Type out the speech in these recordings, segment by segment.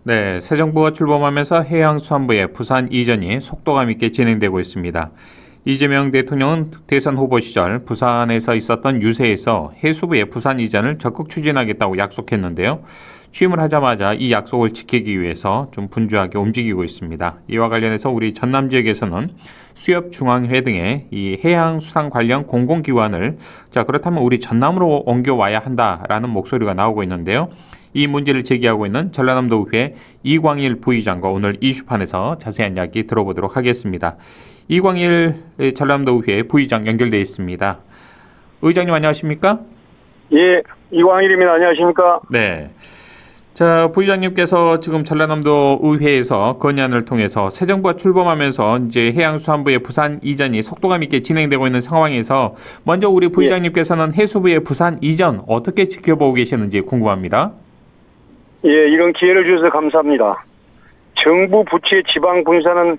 네, 새 정부가 출범하면서 해양수산부의 부산 이전이 속도감 있게 진행되고 있습니다. 이재명 대통령은 대선 후보 시절 부산에서 있었던 유세에서 해수부의 부산 이전을 적극 추진하겠다고 약속했는데요. 취임을 하자마자 이 약속을 지키기 위해서 좀 분주하게 움직이고 있습니다. 이와 관련해서 우리 전남 지역에서는 수협중앙회 등의 이 해양수산 관련 공공기관을 그렇다면 우리 전남으로 옮겨와야 한다라는 목소리가 나오고 있는데요. 이 문제를 제기하고 있는 전라남도 의회 이광일 부의장과 오늘 이슈판에서 자세한 이야기 들어보도록 하겠습니다. 이광일 전라남도 의회 부의장 연결되어 있습니다. 의장님 안녕하십니까? 예, 이광일입니다. 안녕하십니까? 네. 자, 부의장님께서 지금 전라남도 의회에서 건의안을 통해서 새 정부가 출범하면서 이제 해양수산부의 부산 이전이 속도감 있게 진행되고 있는 상황에서 먼저 우리 부의장님께서는 해수부의 부산 이전 어떻게 지켜보고 계시는지 궁금합니다. 예, 이런 기회를 주셔서 감사합니다. 정부 부처의 지방 분산은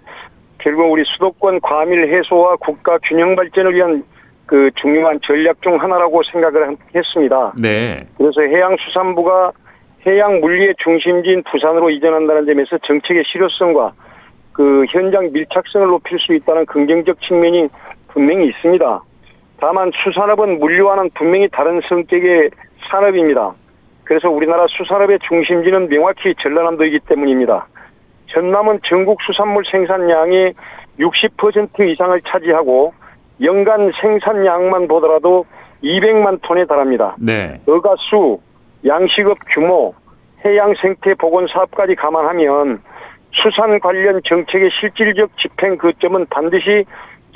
결국 우리 수도권 과밀 해소와 국가 균형 발전을 위한 그 중요한 전략 중 하나라고 생각을 했습니다. 네. 그래서 해양수산부가 해양 물리의 중심지인 부산으로 이전한다는 점에서 정책의 실효성과 그 현장 밀착성을 높일 수 있다는 긍정적 측면이 분명히 있습니다. 다만 수산업은 물류와는 분명히 다른 성격의 산업입니다. 그래서 우리나라 수산업의 중심지는 명확히 전라남도이기 때문입니다. 전남은 전국 수산물 생산량의 60% 이상을 차지하고 연간 생산량만 보더라도 200만 톤에 달합니다. 네. 어가수, 양식업 규모, 해양 생태 보건 사업까지 감안하면 수산 관련 정책의 실질적 집행 거점은 반드시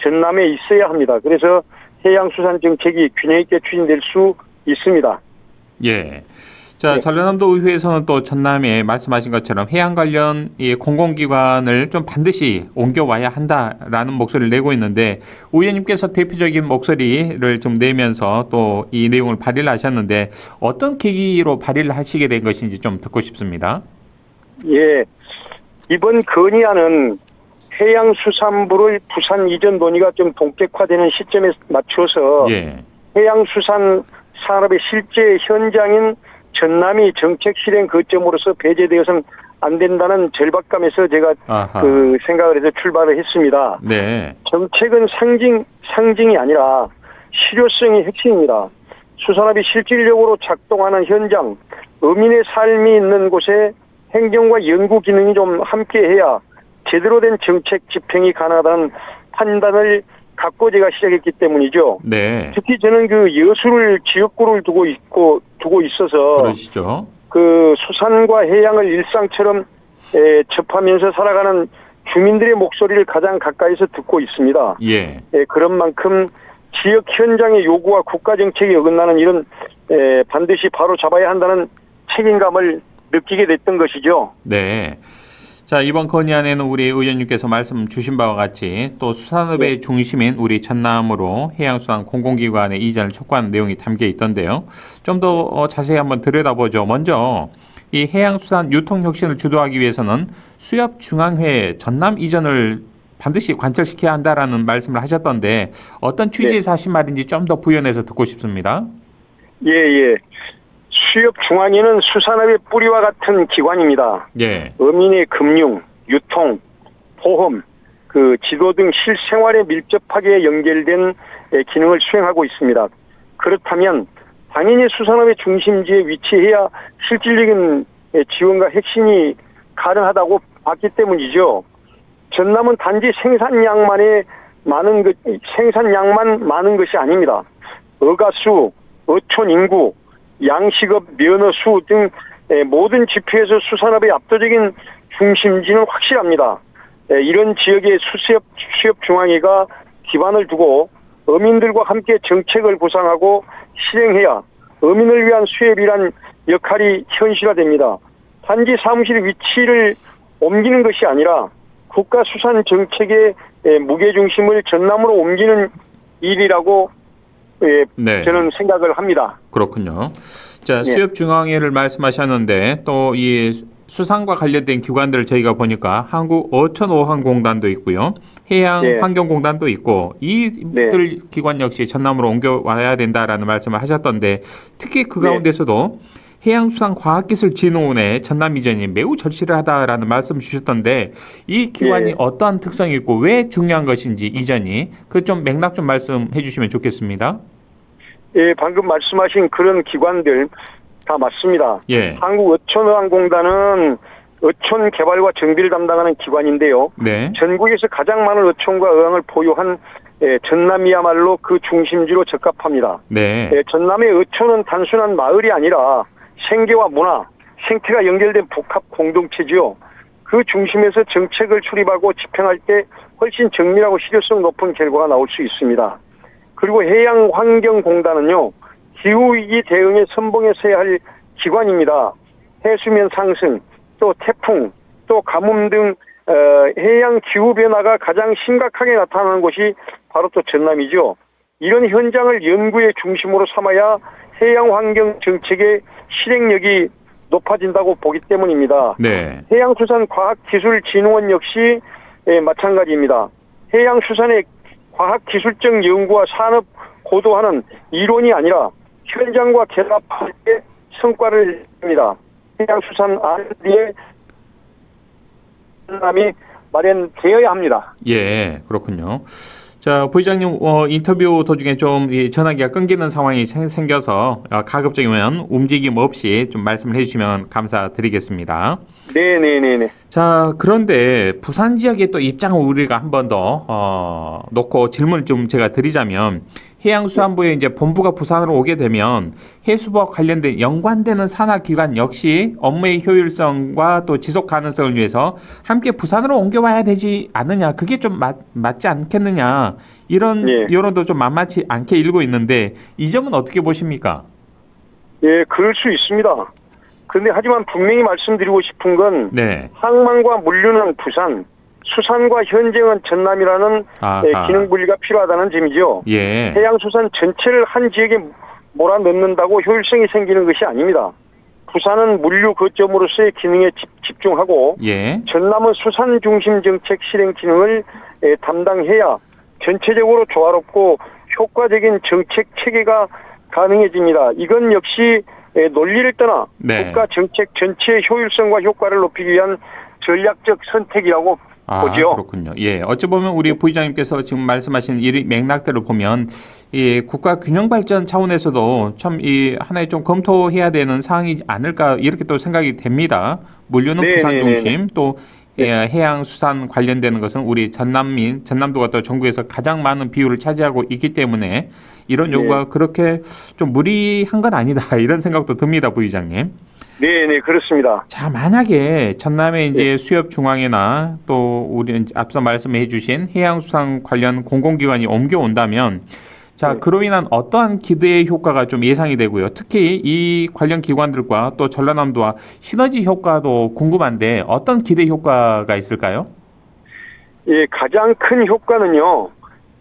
전남에 있어야 합니다. 그래서 해양수산 정책이 균형 있게 추진될 수 있습니다. 예. 자, 전라남도 의회에서는 또 전남에 말씀하신 것처럼 해양 관련 이 공공기관을 좀 반드시 옮겨와야 한다라는 목소리를 내고 있는데 의원님께서 대표적인 목소리를 좀 내면서 또 이 내용을 발의를 하셨는데 어떤 계기로 발의를 하시게 된 것인지 좀 듣고 싶습니다. 예, 이번 건의안은 해양수산부를 부산 이전 논의가 좀 본격화되는 시점에 맞춰서 해양수산 산업의 실제 현장인 전남이 정책 실행 거점으로서 배제되어서는 안 된다는 절박감에서 제가 그 생각을 해서 출발을 했습니다. 네. 정책은 상징이 아니라 실효성이 핵심입니다. 수산업이 실질적으로 작동하는 현장, 어민의 삶이 있는 곳에 행정과 연구 기능이 좀 함께해야 제대로 된 정책 집행이 가능하다는 판단을 갖고 제가 시작했기 때문이죠. 네. 특히 저는 그 여수를 지역구를 두고 있어서 그러시죠. 그 수산과 해양을 일상처럼 접하면서 살아가는 주민들의 목소리를 가장 가까이서 듣고 있습니다. 예. 그런 만큼 지역 현장의 요구와 국가 정책이 어긋나는 일은 반드시 바로 잡아야 한다는 책임감을 느끼게 됐던 것이죠. 네. 자, 이번 건의안에는 우리 의원님께서 말씀 주신 바와 같이 또 수산업의 중심인 우리 전남으로 해양수산 공공기관의 이전을 촉구하는 내용이 담겨 있던데요. 좀 더 자세히 한번 들여다보죠. 먼저 이 해양수산 유통혁신을 주도하기 위해서는 수협중앙회 전남 이전을 반드시 관철시켜야 한다라는 말씀을 하셨던데 어떤 취지에서 하신 말인지 좀 더 부연해서 듣고 싶습니다. 예. 수협중앙회는 수산업의 뿌리와 같은 기관입니다. 예. 어민의 금융, 유통, 보험, 그 지도 등 실생활에 밀접하게 연결된 기능을 수행하고 있습니다. 그렇다면 당연히 수산업의 중심지에 위치해야 실질적인 지원과 핵심이 가능하다고 봤기 때문이죠. 전남은 단지 생산량만 많은 것이 아닙니다. 어가수, 어촌 인구, 양식업, 면허 수 등 모든 지표에서 수산업의 압도적인 중심지는 확실합니다. 이런 지역의 수협중앙회가 기반을 두고 어민들과 함께 정책을 구상하고 실행해야 어민을 위한 수협이란 역할이 현실화됩니다. 단지 사무실 위치를 옮기는 것이 아니라 국가 수산 정책의 무게중심을 전남으로 옮기는 일이라고 저는 생각을 합니다. 그렇군요. 자, 수협중앙회를 말씀하셨는데 또 이 수산과 관련된 기관들을 저희가 보니까 한국어촌오항공단도 있고요. 해양환경공단도 있고 이들 기관 역시 전남으로 옮겨와야 된다라는 말씀을 하셨던데 특히 그 가운데서도 해양수산과학기술진흥원의 전남 이전이 매우 절실하다라는 말씀 주셨던데 이 기관이 어떠한 특성이 있고 왜 중요한 것인지 이전이 그 좀 맥락 좀 말씀해 주시면 좋겠습니다. 예, 방금 말씀하신 그런 기관들 다 맞습니다. 예. 한국어촌어항공단은 어촌 개발과 정비를 담당하는 기관인데요. 네. 전국에서 가장 많은 어촌과 어항을 보유한 전남이야말로 그 중심지로 적합합니다. 네. 전남의 어촌은 단순한 마을이 아니라 생계와 문화, 생태가 연결된 복합 공동체지요. 그 중심에서 정책을 수립하고 집행할 때 훨씬 정밀하고 실효성 높은 결과가 나올 수 있습니다. 그리고 해양환경공단은요, 기후위기 대응에 선봉에 서야 할 기관입니다. 해수면 상승, 또 태풍, 또 가뭄 등 해양 기후변화가 가장 심각하게 나타나는 곳이 바로 또 전남이죠. 이런 현장을 연구의 중심으로 삼아야 해양환경 정책의 실행력이 높아진다고 보기 때문입니다. 네. 해양수산과학기술진흥원 역시 마찬가지입니다. 해양수산의 과학기술적 연구와 산업 고도화는 이론이 아니라 현장과 결합할 때 성과를 냅니다. 해양수산 R&D의 전남이 마련되어야 합니다. 예, 그렇군요. 자, 부의장님 인터뷰 도중에 좀 전화기가 끊기는 상황이 생겨서 가급적이면 움직임 없이 좀 말씀을 해주시면 감사드리겠습니다. 네네네네. 자, 그런데 부산 지역의 또 입장을 우리가 한 번 더 놓고 질문을 좀 제가 드리자면 해양수산부의 이제 본부가 부산으로 오게 되면 해수부와 관련된 연관되는 산하기관 역시 업무의 효율성과 또 지속 가능성을 위해서 함께 부산으로 옮겨와야 되지 않느냐, 그게 좀 맞지 않겠느냐, 이런 여론도 좀 만만치 않게 일고 있는데 이 점은 어떻게 보십니까? 예, 그럴 수 있습니다. 그런데 하지만 분명히 말씀드리고 싶은 건 항만과 물류는 부산, 수산과 현장은 전남이라는 기능 분리가 필요하다는 점이죠. 예. 해양수산 전체를 한 지역에 몰아넣는다고 효율성이 생기는 것이 아닙니다. 부산은 물류 거점으로서의 기능에 집중하고 전남은 수산 중심 정책 실행 기능을 담당해야 전체적으로 조화롭고 효과적인 정책 체계가 가능해집니다. 이건 역시 논리를 떠나 국가 정책 전체의 효율성과 효과를 높이기 위한 전략적 선택이라고 보죠. 그렇군요. 예, 어찌 보면 우리 부의장님께서 지금 말씀하신 이 맥락들을 보면 이 국가 균형 발전 차원에서도 참 이 하나의 좀 검토해야 되는 사항이지 않을까 이렇게 또 생각이 됩니다. 물류는 부산 중심, 또 해양수산 관련되는 것은 우리 전남도가 또 전국에서 가장 많은 비율을 차지하고 있기 때문에 이런 요구가 그렇게 좀 무리한 건 아니다 이런 생각도 듭니다, 부의장님. 네, 그렇습니다. 자, 만약에 전남의 이제 수협 중앙회나 또 우리 앞서 말씀해 주신 해양수산 관련 공공기관이 옮겨온다면 자, 그로 인한 어떠한 기대의 효과가 좀 예상이 되고요. 특히 이 관련 기관들과 또 전라남도와 시너지 효과도 궁금한데 어떤 기대 효과가 있을까요? 예, 가장 큰 효과는요.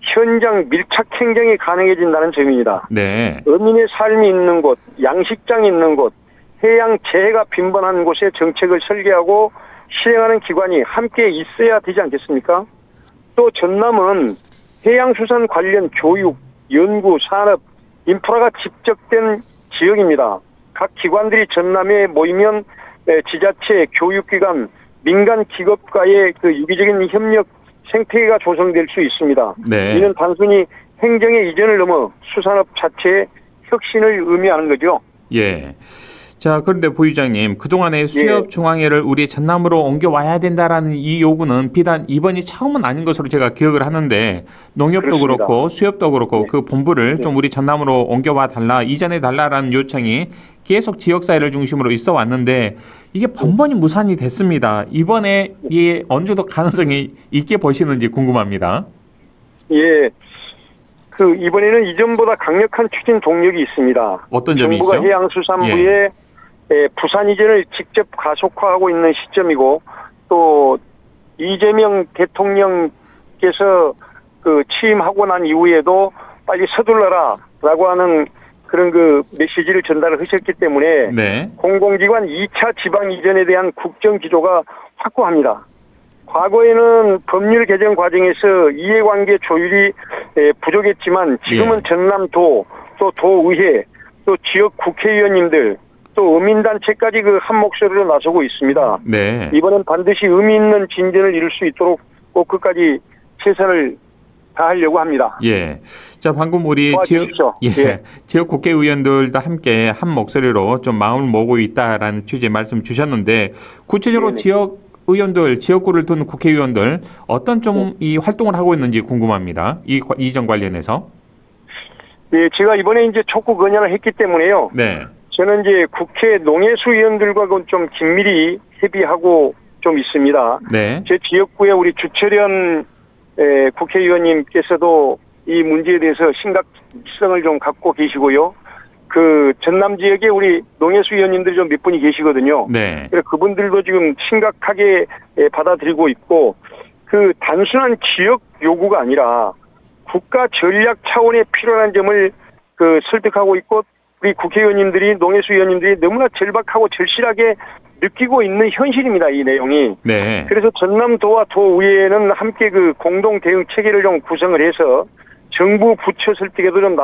현장 밀착 행정이 가능해진다는 점입니다. 네. 어민의 삶이 있는 곳, 양식장이 있는 곳, 해양 재해가 빈번한 곳에 정책을 설계하고 실행하는 기관이 함께 있어야 되지 않겠습니까? 또 전남은 해양수산 관련 교육, 연구, 산업, 인프라가 집적된 지역입니다. 각 기관들이 전남에 모이면 지자체, 교육기관, 민간 기업과의 그 유기적인 협력 생태계가 조성될 수 있습니다. 이는 단순히 행정의 이전을 넘어 수산업 자체의 혁신을 의미하는 거죠. 예. 자, 그런데 부의장님, 그동안의 수협중앙회를 우리 전남으로 옮겨와야 된다라는 이 요구는 비단 이번이 처음은 아닌 것으로 제가 기억을 하는데 농협도 그렇고 수협도 그렇고 그 본부를 좀 우리 전남으로 옮겨와 달라, 이전해 달라라는 요청이 계속 지역사회를 중심으로 있어 왔는데 이게 번번이 무산이 됐습니다. 이번에 이게 어느 정도 가능성이 있게 보시는지 궁금합니다. 예. 이번에는 이전보다 강력한 추진 동력이 있습니다. 어떤 점이 있죠? 정부가 해양수산부에 부산 이전을 직접 가속화하고 있는 시점이고 또 이재명 대통령께서 취임하고 난 이후에도 빨리 서둘러라라고 하는 그런 그 메시지를 전달을 하셨기 때문에 네. 공공기관 2차 지방 이전에 대한 국정 기조가 확고합니다. 과거에는 법률 개정 과정에서 이해관계 조율이 부족했지만 지금은 예. 전남도 또 도의회 또 지역 국회의원님들 또 어민단체까지 그 한 목소리로 나서고 있습니다. 네. 이번엔 반드시 의미 있는 진전을 이룰 수 있도록 꼭 끝까지 최선을 다하려고 합니다. 예. 자, 방금 우리 도와주십시오. 예. 지역 국회의원들도 함께 한 목소리로 좀 마음을 모으고 있다라는 취지의 말씀 주셨는데 구체적으로 네네. 지역 의원들, 지역구를 둔 국회의원들 어떤 좀 이 활동을 하고 있는지 궁금합니다. 이전 관련해서. 예, 제가 이번에 이제 촉구 건의를 했기 때문에요. 네. 저는 이제 국회 농해수 의원들과 좀 긴밀히 협의하고 좀 있습니다. 네. 제 지역구에 우리 주철현 국회의원님께서도 이 문제에 대해서 심각성을 좀 갖고 계시고요. 그 전남 지역에 우리 농해수 의원님들이 좀 몇 분이 계시거든요. 네. 그래서 그분들도 지금 심각하게 받아들이고 있고 그 단순한 지역 요구가 아니라 국가 전략 차원의 필요한 점을 그 설득하고 있고 우리 국회의원님들이 농해수 의원님들이 너무나 절박하고 절실하게 느끼고 있는 현실입니다. 이 내용이. 네. 그래서 전남도와 도의회는 함께 그 공동 대응 체계를 좀 구성을 해서 정부 부처 설득에도 좀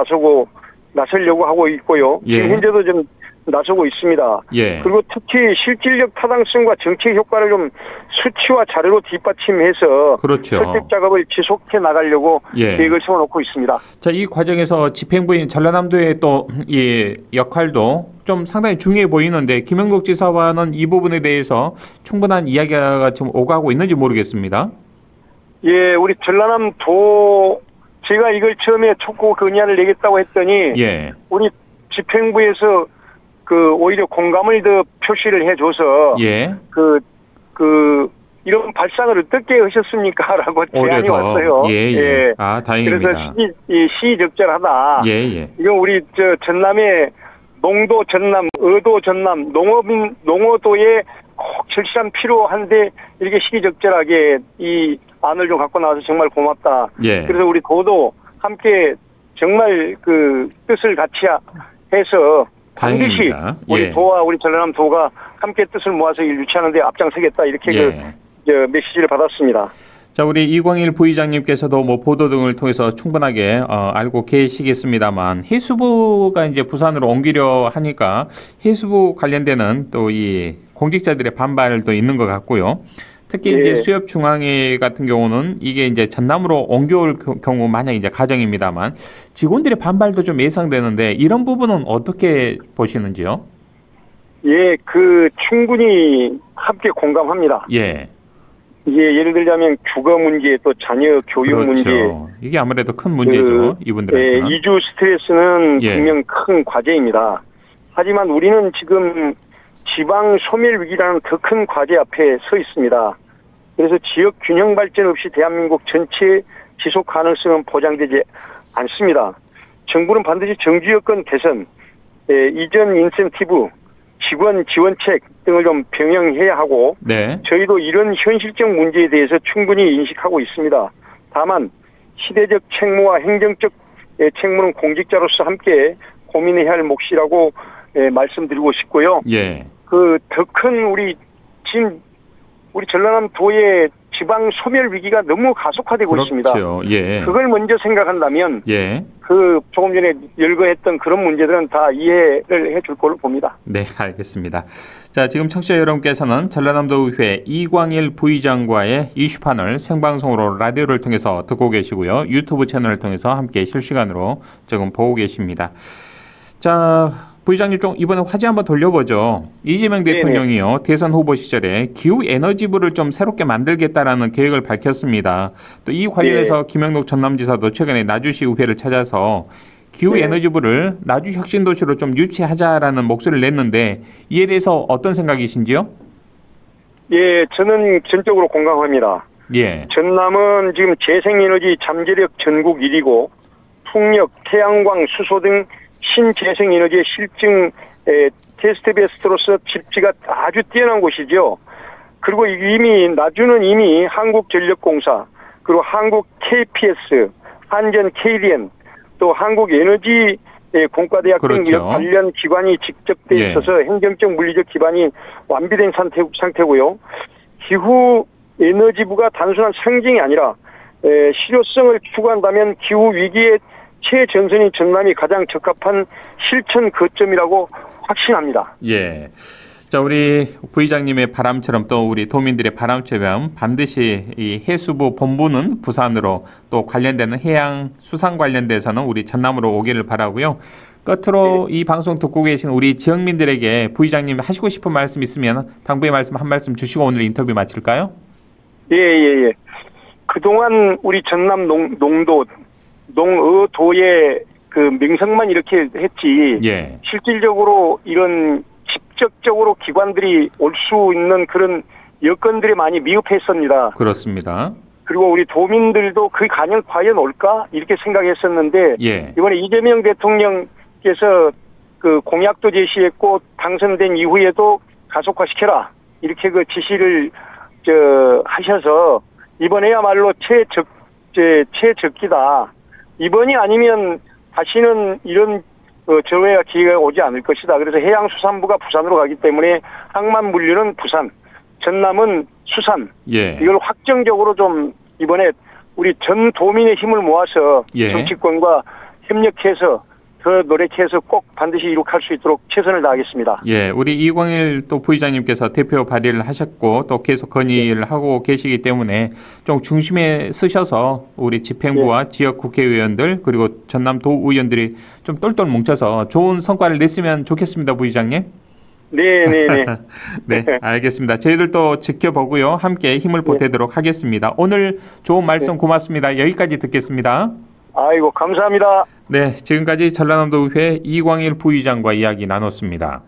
나서려고 하고 있고요. 예. 지금 현재도 좀 나서고 있습니다. 예. 그리고 특히 실질적 타당성과 정책 효과를 좀 수치와 자료로 뒷받침해서 그렇죠. 설득 작업을 지속해 나가려고 예. 계획을 세워놓고 있습니다. 자, 이 과정에서 집행부인 전라남도의 또 이 역할도 좀 상당히 중요해 보이는데 김영록 지사와는 이 부분에 대해서 충분한 이야기가 지금 오가고 있는지 모르겠습니다. 예, 우리 전라남도 제가 이걸 처음에 촉구 건의안을 내겠다고 했더니 예. 우리 집행부에서 그 오히려 공감을 더 표시를 해줘서 예. 이런 발상을 어떻게 하셨습니까?라고 오히려 제안이 더. 왔어요. 예. 아, 다행입니다. 그래서 시적절하다. 예. 이거 우리 전남의 농도 전남, 의도 전남, 농어도에 꼭 절실한 필요한데 이렇게 시적절하게 이 안을 좀 갖고 나와서 정말 고맙다. 예. 그래서 우리 도도 함께 정말 그 뜻을 같이 해서 반드시 다행입니다. 우리 예. 도와 우리 전라남도가 함께 뜻을 모아서 일 유치하는 데 앞장서겠다 이렇게 예. 메시지를 받았습니다. 자, 우리 이광일 부의장님께서도 뭐 보도 등을 통해서 충분하게 알고 계시겠습니다만 해수부가 이제 부산으로 옮기려 하니까 해수부 관련되는 또 이 공직자들의 반발도 있는 것 같고요. 특히 예. 이제 수협중앙회 같은 경우는 이게 이제 전남으로 옮겨올 경우 만약 이제 가정입니다만 직원들의 반발도 좀 예상되는데 이런 부분은 어떻게 보시는지요? 예, 충분히 함께 공감합니다. 예. 이게 예를 들자면 주거 문제 또 자녀 교육 그렇죠. 문제. 이게 아무래도 큰 문제죠. 이분들한테는. 이주 스트레스는 예. 분명 큰 과제입니다. 하지만 우리는 지금 지방 소멸 위기라는 더 큰 과제 앞에 서 있습니다. 그래서 지역 균형 발전 없이 대한민국 전체 지속 가능성은 보장되지 않습니다. 정부는 반드시 정주 여건 개선, 이전 인센티브, 직원 지원책 등을 좀 병행해야 하고 네. 저희도 이런 현실적 문제에 대해서 충분히 인식하고 있습니다. 다만 시대적 책무와 행정적 책무는 공직자로서 함께 고민해야 할 몫이라고 말씀드리고 싶고요. 예. 더 큰 지금 우리 전라남도의 지방 소멸 위기가 너무 가속화되고 그렇죠. 있습니다. 예. 그걸 먼저 생각한다면 예. 조금 전에 열거했던 그런 문제들은 다 이해를 해줄 걸로 봅니다. 네, 알겠습니다. 자, 지금 청취자 여러분께서는 전라남도의회 이광일 부의장과의 이슈판을 생방송으로 라디오를 통해서 듣고 계시고요. 유튜브 채널을 통해서 함께 실시간으로 지금 보고 계십니다. 자, 부의장님 좀 이번에 화제 한번 돌려보죠. 이재명 대통령이요. 대선 후보 시절에 기후에너지부를 좀 새롭게 만들겠다라는 계획을 밝혔습니다. 또 이 관련해서 김영록 전남지사도 최근에 나주시 의회를 찾아서 기후에너지부를 나주 혁신도시로 좀 유치하자라는 목소리를 냈는데 이에 대해서 어떤 생각이신지요? 예, 저는 전적으로 공감합니다. 예. 전남은 지금 재생에너지 잠재력 전국 1위고 풍력, 태양광, 수소 등 신재생에너지의 실증 테스트 베스트로서 집지가 아주 뛰어난 곳이죠. 그리고 나주는 이미 한국전력공사, 그리고 한국 KPS, 한전 KDN, 또 한국에너지 예, 공과대학 등 그렇죠. 관련 기관이 직접돼 예. 있어서 행정적 물리적 기반이 완비된 상태고요. 기후 에너지부가 단순한 상징이 아니라 실효성을 추구한다면 기후 위기의 최전선인 전남이 가장 적합한 실천 거점이라고 확신합니다. 예. 자, 우리 부의장님의 바람처럼 또 우리 도민들의 바람처럼 반드시 이 해수부 본부는 부산으로 또 관련되는 해양 수산 관련돼서는 우리 전남으로 오기를 바라고요. 끝으로 이 방송 듣고 계신 우리 지역민들에게 부의장님 하시고 싶은 말씀 있으면 당부의 말씀 한 말씀 주시고 오늘 인터뷰 마칠까요? 예. 그동안 우리 전남 농어도의 그 명성만 이렇게 했지. 예. 실질적으로 이런 직접적으로 기관들이 올 수 있는 그런 여건들이 많이 미흡했습니다. 그렇습니다. 그리고 우리 도민들도 그 가능 과연 올까 이렇게 생각했었는데 예. 이번에 이재명 대통령께서 그 공약도 제시했고 당선된 이후에도 가속화시켜라 이렇게 그 지시를 하셔서 이번에야말로 최적기다. 이번이 아니면 다시는 이런 저해와 기회가 오지 않을 것이다. 그래서 해양수산부가 부산으로 가기 때문에 항만 물류는 부산, 전남은 수산. 예. 이걸 확정적으로 좀 이번에 우리 전 도민의 힘을 모아서 예. 정치권과 협력해서 더 노력해서 꼭 반드시 이룩할 수 있도록 최선을 다하겠습니다. 예, 우리 이광일 또 부의장님께서 대표 발의를 하셨고 또 계속 건의를 하고 계시기 때문에 좀 중심에 쓰셔서 우리 집행부와 지역 국회의원들 그리고 전남도 의원들이 좀 똘똘 뭉쳐서 좋은 성과를 냈으면 좋겠습니다, 부의장님. 네. 네, 알겠습니다. 저희들도 지켜보고요. 함께 힘을 보태도록 하겠습니다. 오늘 좋은 말씀 고맙습니다. 여기까지 듣겠습니다. 아이고, 감사합니다. 네, 지금까지 전라남도의회 이광일 부의장과 이야기 나눴습니다.